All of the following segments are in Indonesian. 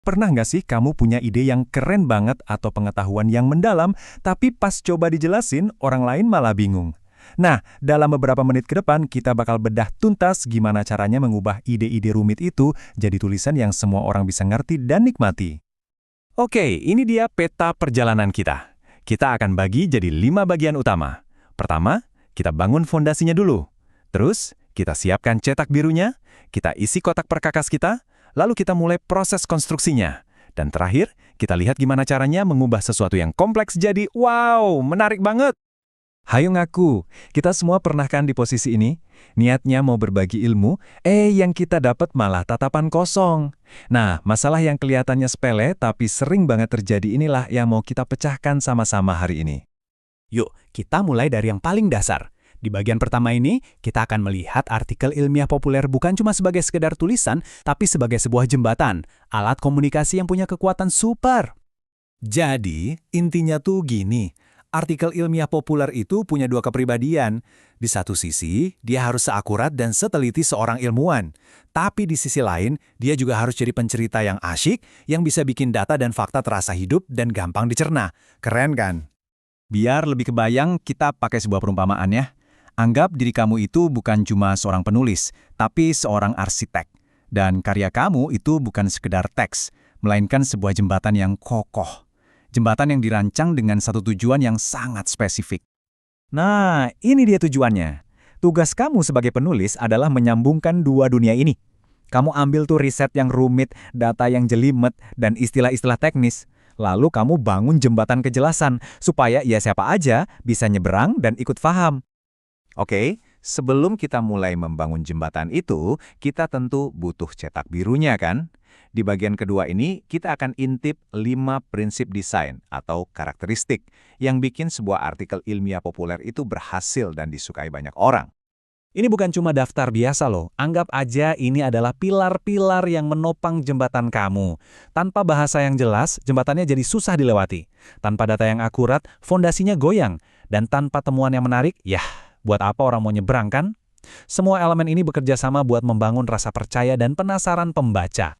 Pernah nggak sih kamu punya ide yang keren banget atau pengetahuan yang mendalam, tapi pas coba dijelasin, orang lain malah bingung? Nah, dalam beberapa menit ke depan, kita bakal bedah tuntas gimana caranya mengubah ide-ide rumit itu jadi tulisan yang semua orang bisa ngerti dan nikmati. Oke, ini dia peta perjalanan kita. Kita akan bagi jadi 5 bagian utama. Pertama, kita bangun fondasinya dulu. Terus, kita siapkan cetak birunya, kita isi kotak perkakas kita, lalu kita mulai proses konstruksinya. Dan terakhir, kita lihat gimana caranya mengubah sesuatu yang kompleks jadi wow, menarik banget. Hayo ngaku, kita semua pernah kan di posisi ini? Niatnya mau berbagi ilmu, yang kita dapat malah tatapan kosong. Nah, masalah yang kelihatannya sepele tapi sering banget terjadi inilah yang mau kita pecahkan sama-sama hari ini. Yuk, kita mulai dari yang paling dasar. Di bagian pertama ini, kita akan melihat artikel ilmiah populer bukan cuma sebagai sekedar tulisan, tapi sebagai sebuah jembatan, alat komunikasi yang punya kekuatan super. Jadi, intinya tuh gini, artikel ilmiah populer itu punya dua kepribadian. Di satu sisi, dia harus seakurat dan seteliti seorang ilmuwan. Tapi di sisi lain, dia juga harus jadi pencerita yang asyik, yang bisa bikin data dan fakta terasa hidup dan gampang dicerna. Keren kan? Biar lebih kebayang, kita pakai sebuah perumpamaan ya. Anggap diri kamu itu bukan cuma seorang penulis, tapi seorang arsitek. Dan karya kamu itu bukan sekedar teks, melainkan sebuah jembatan yang kokoh. Jembatan yang dirancang dengan satu tujuan yang sangat spesifik. Nah, ini dia tujuannya. Tugas kamu sebagai penulis adalah menyambungkan dua dunia ini. Kamu ambil tuh riset yang rumit, data yang jelimet, dan istilah-istilah teknis. Lalu kamu bangun jembatan kejelasan, supaya ya siapa aja bisa nyeberang dan ikut paham. Oke, sebelum kita mulai membangun jembatan itu, kita tentu butuh cetak birunya kan? Di bagian kedua ini, kita akan intip 5 prinsip desain atau karakteristik yang bikin sebuah artikel ilmiah populer itu berhasil dan disukai banyak orang. Ini bukan cuma daftar biasa loh, anggap aja ini adalah pilar-pilar yang menopang jembatan kamu. Tanpa bahasa yang jelas, jembatannya jadi susah dilewati. Tanpa data yang akurat, fondasinya goyang. Dan tanpa temuan yang menarik, buat apa orang mau nyebrang kan? Semua elemen ini bekerja sama buat membangun rasa percaya dan penasaran pembaca.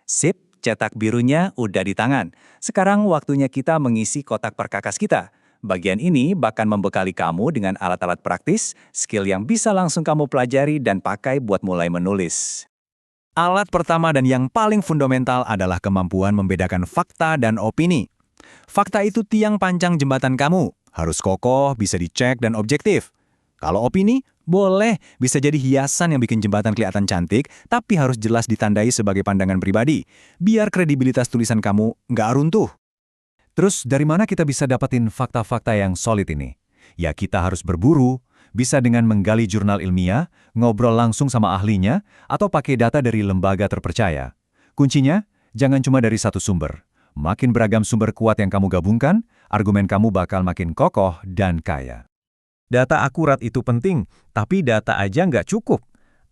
Sip, cetak birunya udah di tangan. Sekarang waktunya kita mengisi kotak perkakas kita. Bagian ini bahkan membekali kamu dengan alat-alat praktis, skill yang bisa langsung kamu pelajari dan pakai buat mulai menulis. Alat pertama dan yang paling fundamental adalah kemampuan membedakan fakta dan opini. Fakta itu tiang panjang jembatan kamu. Harus kokoh, bisa dicek, dan objektif. Kalau opini, boleh, bisa jadi hiasan yang bikin jembatan kelihatan cantik, tapi harus jelas ditandai sebagai pandangan pribadi, biar kredibilitas tulisan kamu nggak runtuh. Terus, dari mana kita bisa dapetin fakta-fakta yang solid ini? Ya, kita harus berburu, bisa dengan menggali jurnal ilmiah, ngobrol langsung sama ahlinya, atau pakai data dari lembaga terpercaya. Kuncinya, jangan cuma dari satu sumber. Makin beragam sumber kuat yang kamu gabungkan, argumen kamu bakal makin kokoh dan kaya. Data akurat itu penting, tapi data aja nggak cukup.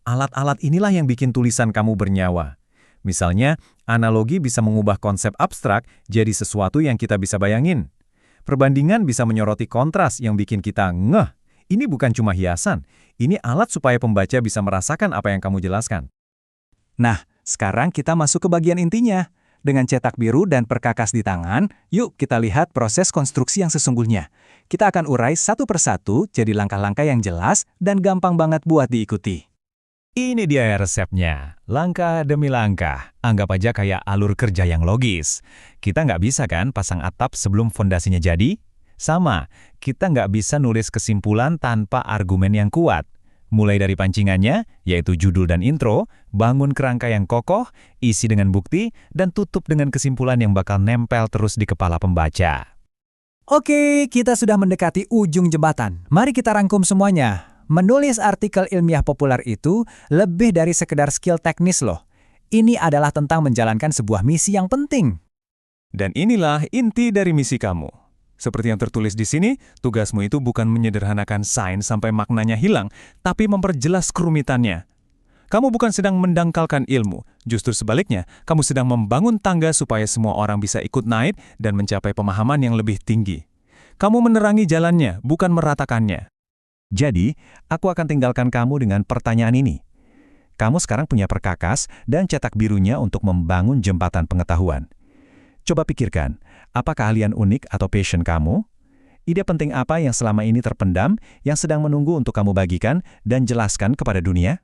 Alat-alat inilah yang bikin tulisan kamu bernyawa. Misalnya, analogi bisa mengubah konsep abstrak jadi sesuatu yang kita bisa bayangin. Perbandingan bisa menyoroti kontras yang bikin kita ngeh. Ini bukan cuma hiasan, ini alat supaya pembaca bisa merasakan apa yang kamu jelaskan. Nah, sekarang kita masuk ke bagian intinya. Dengan cetak biru dan perkakas di tangan, yuk kita lihat proses konstruksi yang sesungguhnya. Kita akan urai satu persatu jadi langkah-langkah yang jelas dan gampang banget buat diikuti. Ini dia resepnya, langkah demi langkah. Anggap aja kayak alur kerja yang logis. Kita nggak bisa kan pasang atap sebelum fondasinya jadi? Sama, kita nggak bisa nulis kesimpulan tanpa argumen yang kuat. Mulai dari pancingannya, yaitu judul dan intro, bangun kerangka yang kokoh, isi dengan bukti, dan tutup dengan kesimpulan yang bakal nempel terus di kepala pembaca. Oke, kita sudah mendekati ujung jembatan. Mari kita rangkum semuanya. Menulis artikel ilmiah populer itu lebih dari sekedar skill teknis loh. Ini adalah tentang menjalankan sebuah misi yang penting. Dan inilah inti dari misi kamu. Seperti yang tertulis di sini, tugasmu itu bukan menyederhanakan sains sampai maknanya hilang, tapi memperjelas kerumitannya. Kamu bukan sedang mendangkalkan ilmu, justru sebaliknya, kamu sedang membangun tangga supaya semua orang bisa ikut naik dan mencapai pemahaman yang lebih tinggi. Kamu menerangi jalannya, bukan meratakannya. Jadi, aku akan tinggalkan kamu dengan pertanyaan ini. Kamu sekarang punya perkakas dan cetak birunya untuk membangun jembatan pengetahuan. Coba pikirkan, apa keahlian unik atau passion kamu? Ide penting apa yang selama ini terpendam, yang sedang menunggu untuk kamu bagikan dan jelaskan kepada dunia?